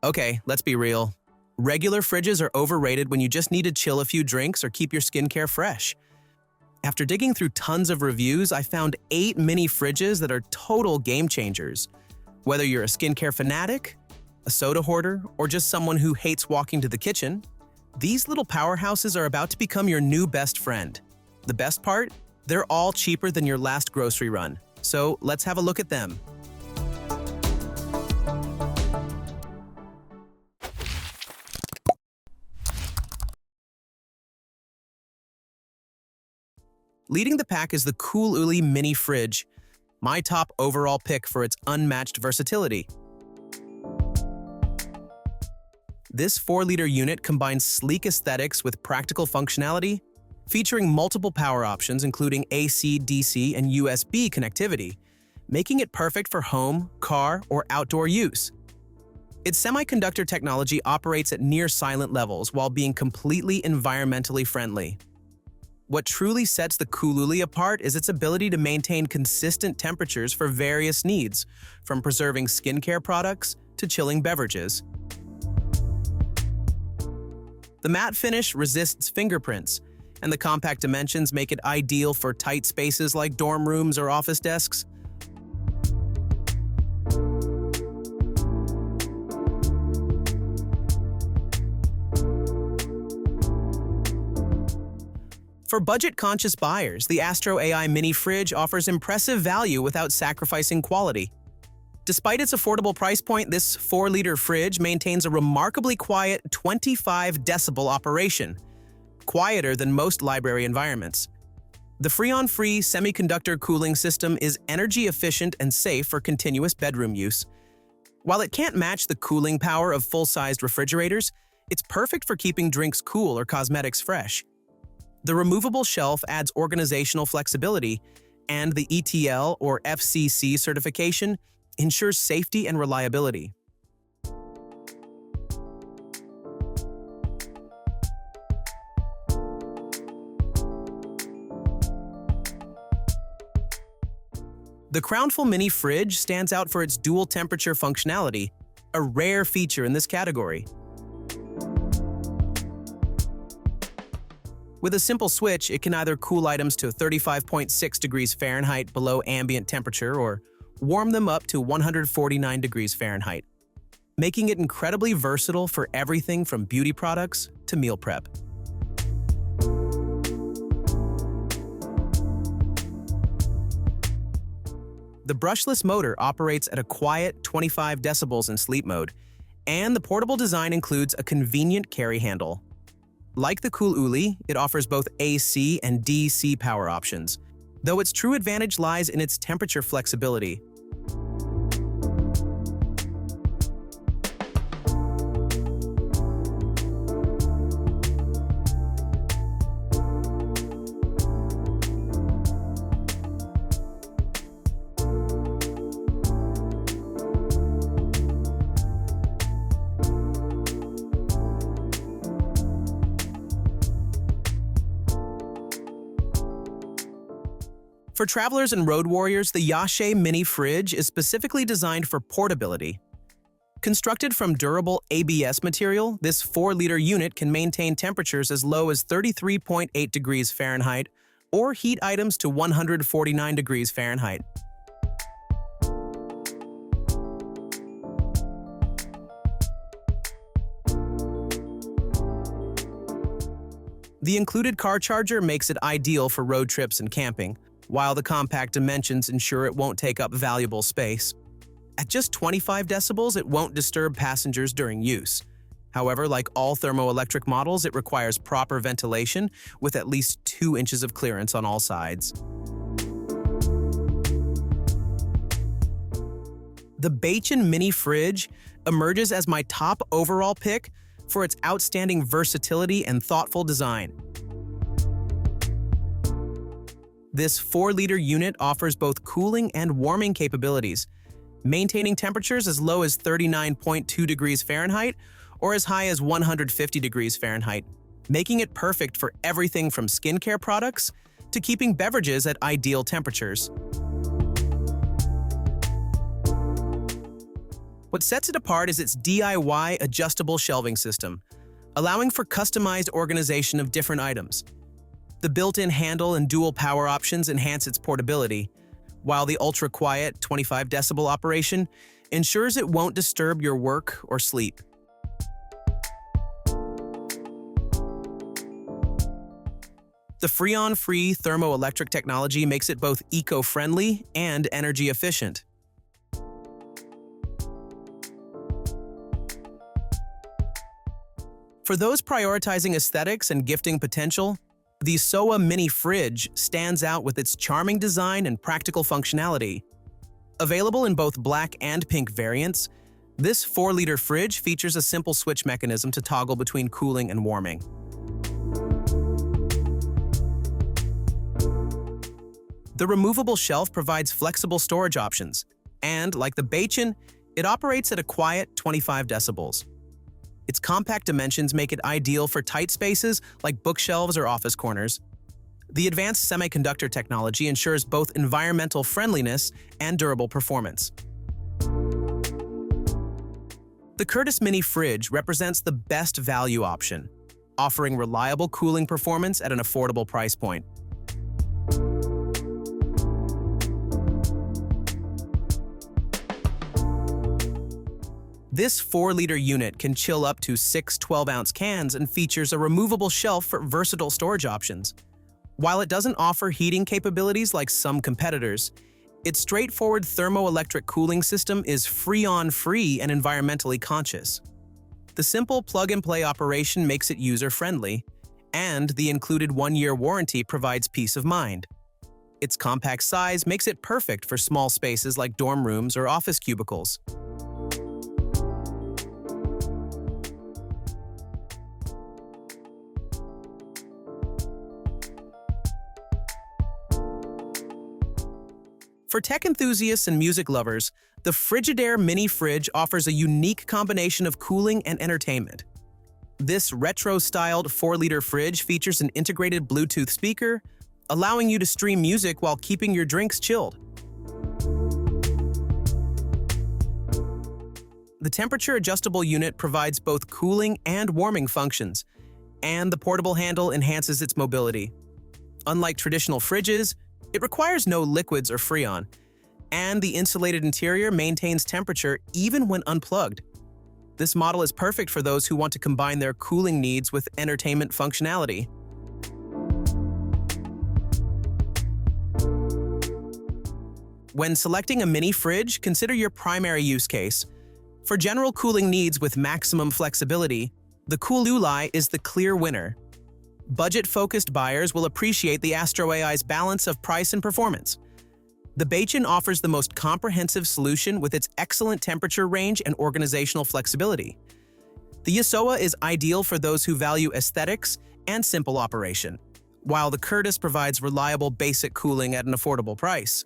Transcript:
Okay, let's be real. Regular fridges are overrated when you just need to chill a few drinks or keep your skincare fresh. After digging through tons of reviews, I found 8 mini fridges that are total game changers. Whether you're a skincare fanatic, a soda hoarder, or just someone who hates walking to the kitchen, these little powerhouses are about to become your new best friend. The best part? They're all cheaper than your last grocery run. So let's have a look at them. Leading the pack is the Cooluli Mini Fridge, my top overall pick for its unmatched versatility. This 4-liter unit combines sleek aesthetics with practical functionality, featuring multiple power options including AC, DC, and USB connectivity, making it perfect for home, car, or outdoor use. Its semiconductor technology operates at near-silent levels while being completely environmentally friendly. What truly sets the Cooluli apart is its ability to maintain consistent temperatures for various needs, from preserving skincare products to chilling beverages. The matte finish resists fingerprints, and the compact dimensions make it ideal for tight spaces like dorm rooms or office desks. For budget-conscious buyers, the AstroAI Mini Fridge offers impressive value without sacrificing quality. Despite its affordable price point, this 4-liter fridge maintains a remarkably quiet 25 decibel operation, quieter than most library environments. The freon-free semiconductor cooling system is energy efficient and safe for continuous bedroom use. While it can't match the cooling power of full-sized refrigerators, it's perfect for keeping drinks cool or cosmetics fresh. The removable shelf adds organizational flexibility, and the ETL or FCC certification ensures safety and reliability. The Crownful Mini Fridge stands out for its dual temperature functionality, a rare feature in this category. With a simple switch, it can either cool items to 35.6 degrees Fahrenheit below ambient temperature or warm them up to 149 degrees Fahrenheit, making it incredibly versatile for everything from beauty products to meal prep. The brushless motor operates at a quiet 25 decibels in sleep mode, and the portable design includes a convenient carry handle. Like the Cooluli, it offers both AC and DC power options, though its true advantage lies in its temperature flexibility. For travelers and road warriors, the Yashe Mini Fridge is specifically designed for portability. Constructed from durable ABS material, this 4-liter unit can maintain temperatures as low as 33.8 degrees Fahrenheit or heat items to 149 degrees Fahrenheit. The included car charger makes it ideal for road trips and camping, while the compact dimensions ensure it won't take up valuable space. At just 25 decibels, it won't disturb passengers during use. However, like all thermoelectric models, it requires proper ventilation with at least 2 inches of clearance on all sides. The Beichen Mini Fridge emerges as my top overall pick for its outstanding versatility and thoughtful design. This 4-liter unit offers both cooling and warming capabilities, maintaining temperatures as low as 39.2 degrees Fahrenheit or as high as 150 degrees Fahrenheit, making it perfect for everything from skincare products to keeping beverages at ideal temperatures. What sets it apart is its DIY adjustable shelving system, allowing for customized organization of different items. The built-in handle and dual power options enhance its portability, while the ultra-quiet 25 decibel operation ensures it won't disturb your work or sleep. The freon-free thermoelectric technology makes it both eco-friendly and energy efficient. For those prioritizing aesthetics and gifting potential, the Yssoa Mini Fridge stands out with its charming design and practical functionality. Available in both black and pink variants, this 4-liter fridge features a simple switch mechanism to toggle between cooling and warming. The removable shelf provides flexible storage options, and, like the Beichen, it operates at a quiet 25 decibels. Its compact dimensions make it ideal for tight spaces like bookshelves or office corners. The advanced semiconductor technology ensures both environmental friendliness and durable performance. The Curtis Mini Fridge represents the best value option, offering reliable cooling performance at an affordable price point. This 4-liter unit can chill up to 6 12-ounce cans and features a removable shelf for versatile storage options. While it doesn't offer heating capabilities like some competitors, its straightforward thermoelectric cooling system is freon-free and environmentally conscious. The simple plug-and-play operation makes it user-friendly, and the included 1-year warranty provides peace of mind. Its compact size makes it perfect for small spaces like dorm rooms or office cubicles. For tech enthusiasts and music lovers, the Frigidaire Mini Fridge offers a unique combination of cooling and entertainment. This retro-styled 4-liter fridge features an integrated Bluetooth speaker, allowing you to stream music while keeping your drinks chilled. The temperature-adjustable unit provides both cooling and warming functions, and the portable handle enhances its mobility. Unlike traditional fridges, it requires no liquids or freon, and the insulated interior maintains temperature even when unplugged. This model is perfect for those who want to combine their cooling needs with entertainment functionality. When selecting a mini fridge, consider your primary use case. For general cooling needs with maximum flexibility, the Cooluli is the clear winner. Budget-focused buyers will appreciate the AstroAI's balance of price and performance. The Beichen offers the most comprehensive solution with its excellent temperature range and organizational flexibility. The Yssoa is ideal for those who value aesthetics and simple operation, while the Curtis provides reliable basic cooling at an affordable price.